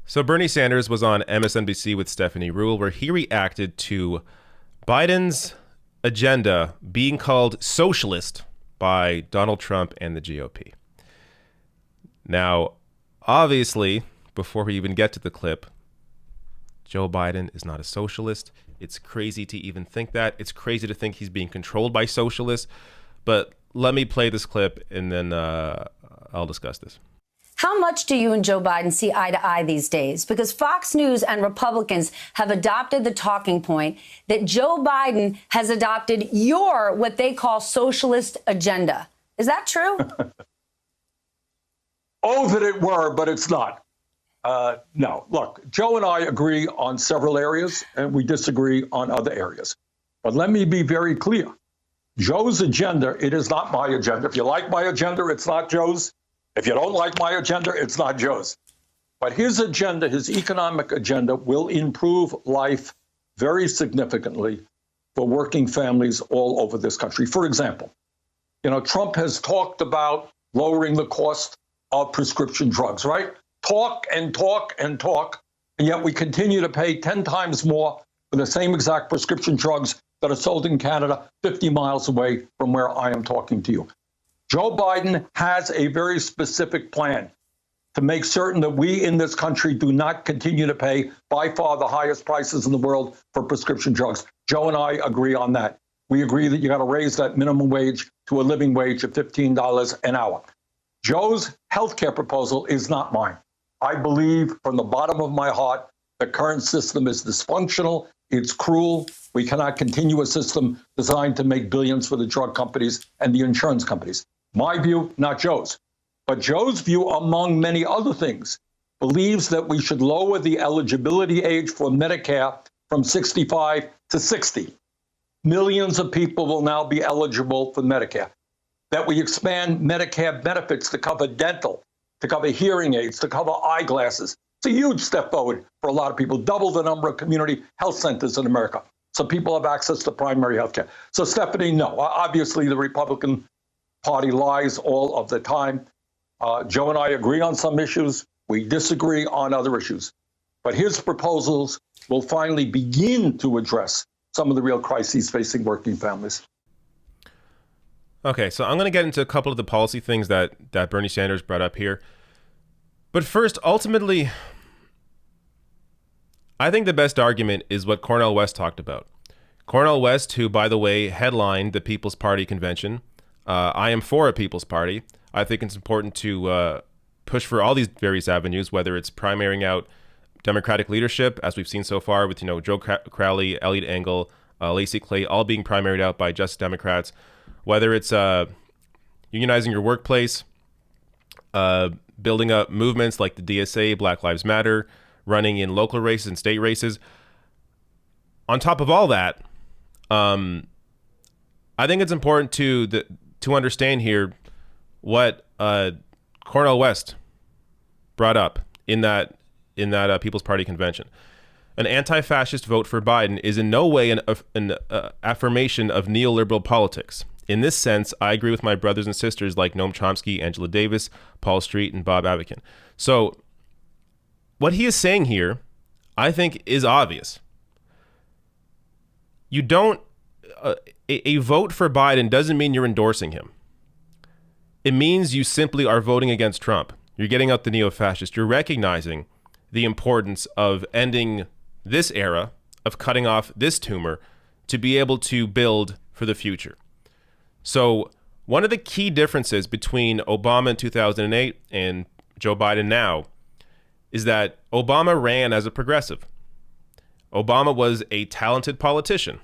So Bernie Sanders was on MSNBC with Stephanie Ruhle, where he reacted to Biden's agenda being called socialist by Donald Trump and the GOP. Now, obviously, before we even get to the clip, Joe Biden is not a socialist. It's crazy to even think that. It's crazy to think he's being controlled by socialists. But let me play this clip and then I'll discuss this. How much do you and Joe Biden see eye to eye these days? Because Fox News and Republicans have adopted the talking point that Joe Biden has adopted your, what they call, socialist agenda. Is that true? Oh, that it were, but it's not. No, look, Joe and I agree on several areas and we disagree on other areas. But let me be very clear. Joe's agenda, it is not my agenda. If you like my agenda, it's not Joe's. If you don't like my agenda, it's not Joe's. But his agenda, his economic agenda, will improve life very significantly for working families all over this country. For example, Trump has talked about lowering the cost of prescription drugs, right? Talk and talk and talk, and yet we continue to pay 10 times more for the same exact prescription drugs that are sold in Canada 50 miles away from where I am talking to you. Joe Biden has a very specific plan to make certain that we in this country do not continue to pay by far the highest prices in the world for prescription drugs. Joe and I agree on that. We agree that you got to raise that minimum wage to a living wage of $15 an hour. Joe's health care proposal is not mine. I believe from the bottom of my heart the current system is dysfunctional. It's cruel. We cannot continue a system designed to make billions for the drug companies and the insurance companies. My view, not Joe's. But Joe's view, among many other things, believes that we should lower the eligibility age for Medicare from 65 to 60. Millions of people will now be eligible for Medicare. That we expand Medicare benefits to cover dental, to cover hearing aids, to cover eyeglasses. It's a huge step forward for a lot of people, double the number of community health centers in America. So people have access to primary health care. So Stephanie, no, obviously the Republican Party lies all of the time. Joe and I agree on some issues. We disagree on other issues. But his proposals will finally begin to address some of the real crises facing working families. Okay, so I'm going to get into a couple of the policy things that Bernie Sanders brought up here. But first, ultimately, I think the best argument is what Cornel West talked about. Cornel West, who, by the way, headlined the People's Party convention. I am for a People's Party. I think it's important to push for all these various avenues, whether it's primarying out Democratic leadership, as we've seen so far with Joe Crowley, Elliot Engel, Lacey Clay, all being primaried out by Justice Democrats, whether it's unionizing your workplace, building up movements like the DSA, Black Lives Matter, running in local races and state races. On top of all that, I think it's important to understand here what Cornel West brought up in that People's Party convention. An anti-fascist vote for Biden is in no way an affirmation of neoliberal politics. In this sense, I agree with my brothers and sisters like Noam Chomsky, Angela Davis, Paul Street, and Bob Abakin. So what he is saying here, I think, is obvious. You don't a vote for Biden doesn't mean you're endorsing him. It means you simply are voting against Trump. You're getting out the neo-fascist. You're recognizing the importance of ending this era, of cutting off this tumor to be able to build for the future. So one of the key differences between Obama in 2008 and Joe Biden now is that Obama ran as a progressive. Obama was a talented politician.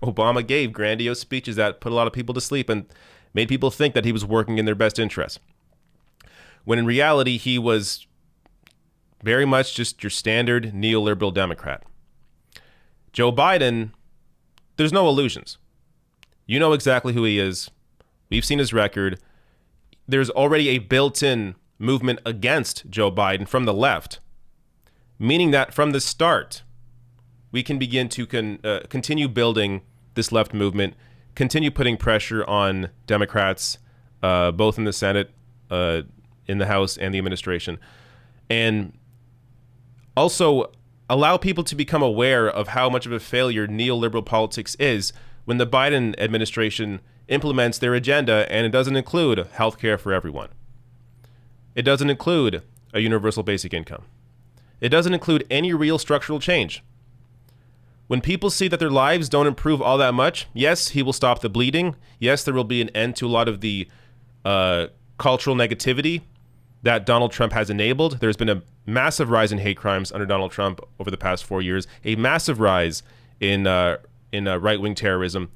Obama gave grandiose speeches that put a lot of people to sleep and made people think that he was working in their best interests. When in reality, he was very much just your standard neoliberal Democrat. Joe Biden, there's no illusions. You know exactly who he is. We've seen his record. There's already a built-in movement against Joe Biden from the left, meaning that from the start, we can begin to continue building this left movement, continue putting pressure on Democrats, both in the Senate, in the House, and the administration. And Also, allow people to become aware of how much of a failure neoliberal politics is when the Biden administration implements their agenda, and it doesn't include healthcare for everyone. It doesn't include a universal basic income. It doesn't include any real structural change. When people see that their lives don't improve all that much, yes, he will stop the bleeding. Yes, there will be an end to a lot of the cultural negativity that Donald Trump has enabled. There's been a massive rise in hate crimes under Donald Trump over the past 4 years, a massive rise in right-wing terrorism.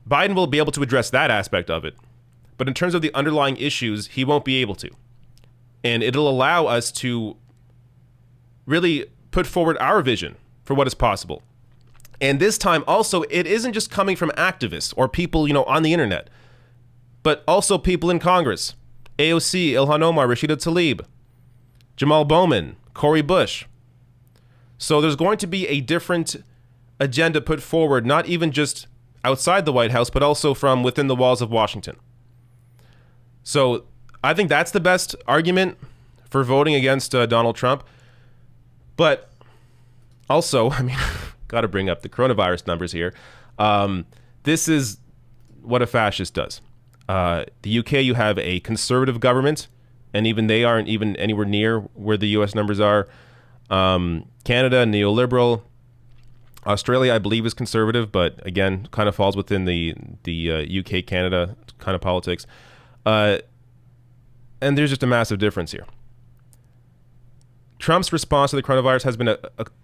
Biden will be able to address that aspect of it. But in terms of the underlying issues, he won't be able to. And it'll allow us to really put forward our vision for what is possible. And this time also, it isn't just coming from activists or people, on the internet, but also people in Congress. AOC, Ilhan Omar, Rashida Tlaib, Jamal Bowman, Cori Bush. So there's going to be a different agenda put forward, not even just outside the White House, but also from within the walls of Washington. So I think that's the best argument for voting against Donald Trump. But also, got to bring up the coronavirus numbers here. This is what a fascist does. The UK, you have a conservative government, and even they aren't even anywhere near where the US numbers are. Canada, neoliberal. Australia, I believe, is conservative, but again, kind of falls within the UK, Canada kind of politics. And there's just a massive difference here. Trump's response to the coronavirus has been a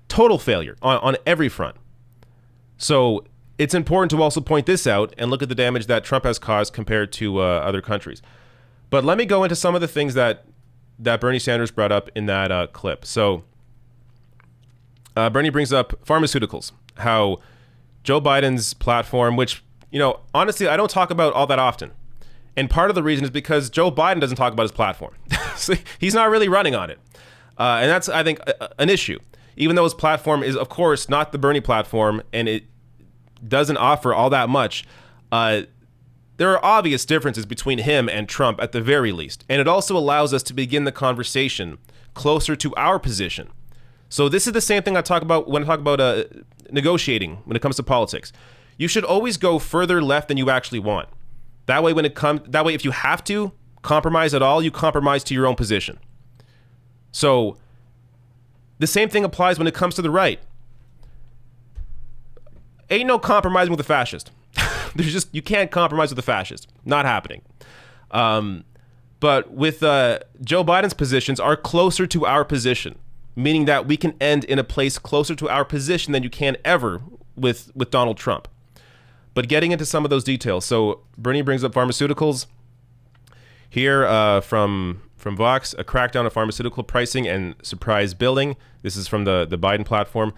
total failure on every front. So it's important to also point this out and look at the damage that Trump has caused compared to other countries. But let me go into some of the things that Bernie Sanders brought up in that clip. So Bernie brings up pharmaceuticals, how Joe Biden's platform, which, honestly, I don't talk about all that often. And part of the reason is because Joe Biden doesn't talk about his platform. So he's not really running on it. And that's, I think, an issue. Even though his platform is, of course, not the Bernie platform, and it doesn't offer all that much, there are obvious differences between him and Trump at the very least. And it also allows us to begin the conversation closer to our position. So this is the same thing I talk about when I talk about negotiating when it comes to politics. You should always go further left than you actually want. That way, if you have to compromise at all, you compromise to your own position. So the same thing applies when it comes to the right. Ain't no compromising with a fascist. You can't compromise with a fascist. Not happening. But with Joe Biden's positions are closer to our position, meaning that we can end in a place closer to our position than you can ever with Donald Trump. But getting into some of those details. So Bernie brings up pharmaceuticals. Here from Vox, a crackdown of pharmaceutical pricing and surprise billing. This is from the Biden platform.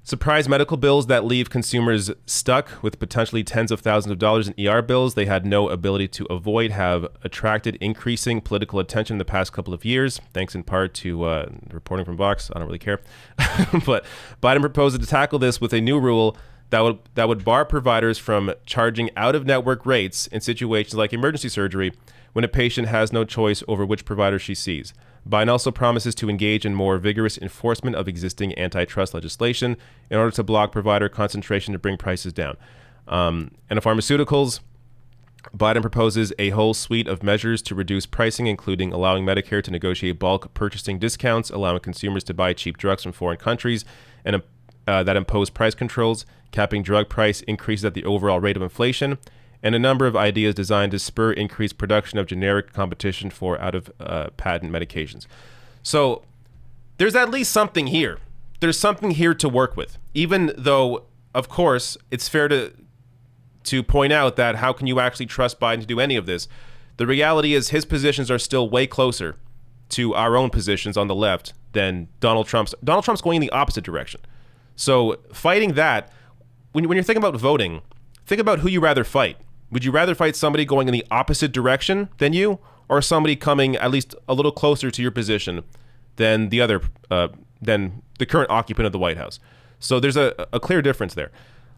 Surprise medical bills that leave consumers stuck with potentially tens of thousands of dollars in ER bills they had no ability to avoid have attracted increasing political attention in the past couple of years, thanks in part to reporting from Vox. I don't really care. But Biden proposed to tackle this with a new rule that would bar providers from charging out-of-network rates in situations like emergency surgery when a patient has no choice over which provider she sees. Biden also promises to engage in more vigorous enforcement of existing antitrust legislation in order to block provider concentration to bring prices down. And in pharmaceuticals, Biden proposes a whole suite of measures to reduce pricing, including allowing Medicare to negotiate bulk purchasing discounts, allowing consumers to buy cheap drugs from foreign countries, and that impose price controls, capping drug price increases at the overall rate of inflation, and a number of ideas designed to spur increased production of generic competition for out-of-patent medications. So there's at least something here. There's something here to work with, even though, of course, it's fair to point out that how can you actually trust Biden to do any of this? The reality is his positions are still way closer to our own positions on the left than Donald Trump's. Donald Trump's going in the opposite direction. So fighting that, when you're thinking about voting, think about who you rather fight. Would you rather fight somebody going in the opposite direction than you, or somebody coming at least a little closer to your position than the other, than the current occupant of the White House? So there's a clear difference there.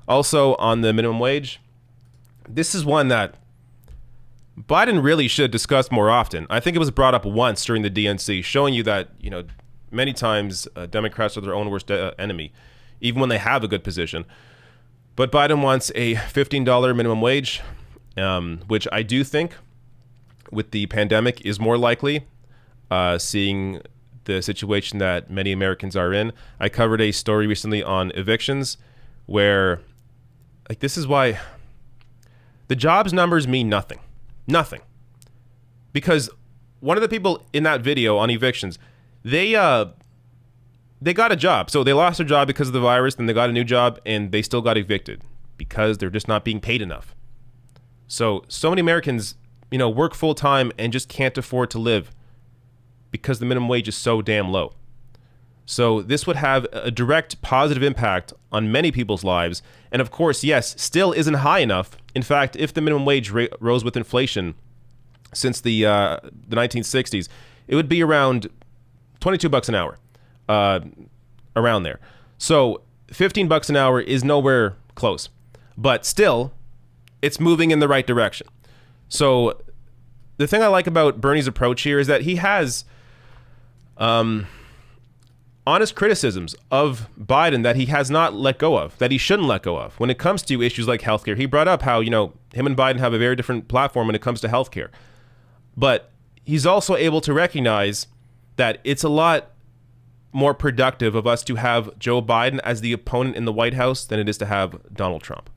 Also, on the minimum wage, this is one that Biden really should discuss more often. I think it was brought up once during the DNC, showing you that, many times Democrats are their own worst enemy, even when they have a good position. But Biden wants a $15 minimum wage, which I do think with the pandemic is more likely, seeing the situation that many Americans are in. I covered a story recently on evictions where, like, this is why the jobs numbers mean nothing. Nothing. Because one of the people in that video on evictions, they got a job. So they lost their job because of the virus, then they got a new job, and they still got evicted because they're just not being paid enough. So many Americans, work full time and just can't afford to live because the minimum wage is so damn low. So this would have a direct positive impact on many people's lives. And of course, yes, still isn't high enough. In fact, if the minimum wage rose with inflation since the 1960s, it would be around $22 an hour, around there. So $15 an hour is nowhere close, but still it's moving in the right direction. So the thing I like about Bernie's approach here is that he has honest criticisms of Biden that he has not let go of, that he shouldn't let go of. When it comes to issues like healthcare, he brought up how, him and Biden have a very different platform when it comes to healthcare. But he's also able to recognize that it's a lot more productive of us to have Joe Biden as the opponent in the White House than it is to have Donald Trump.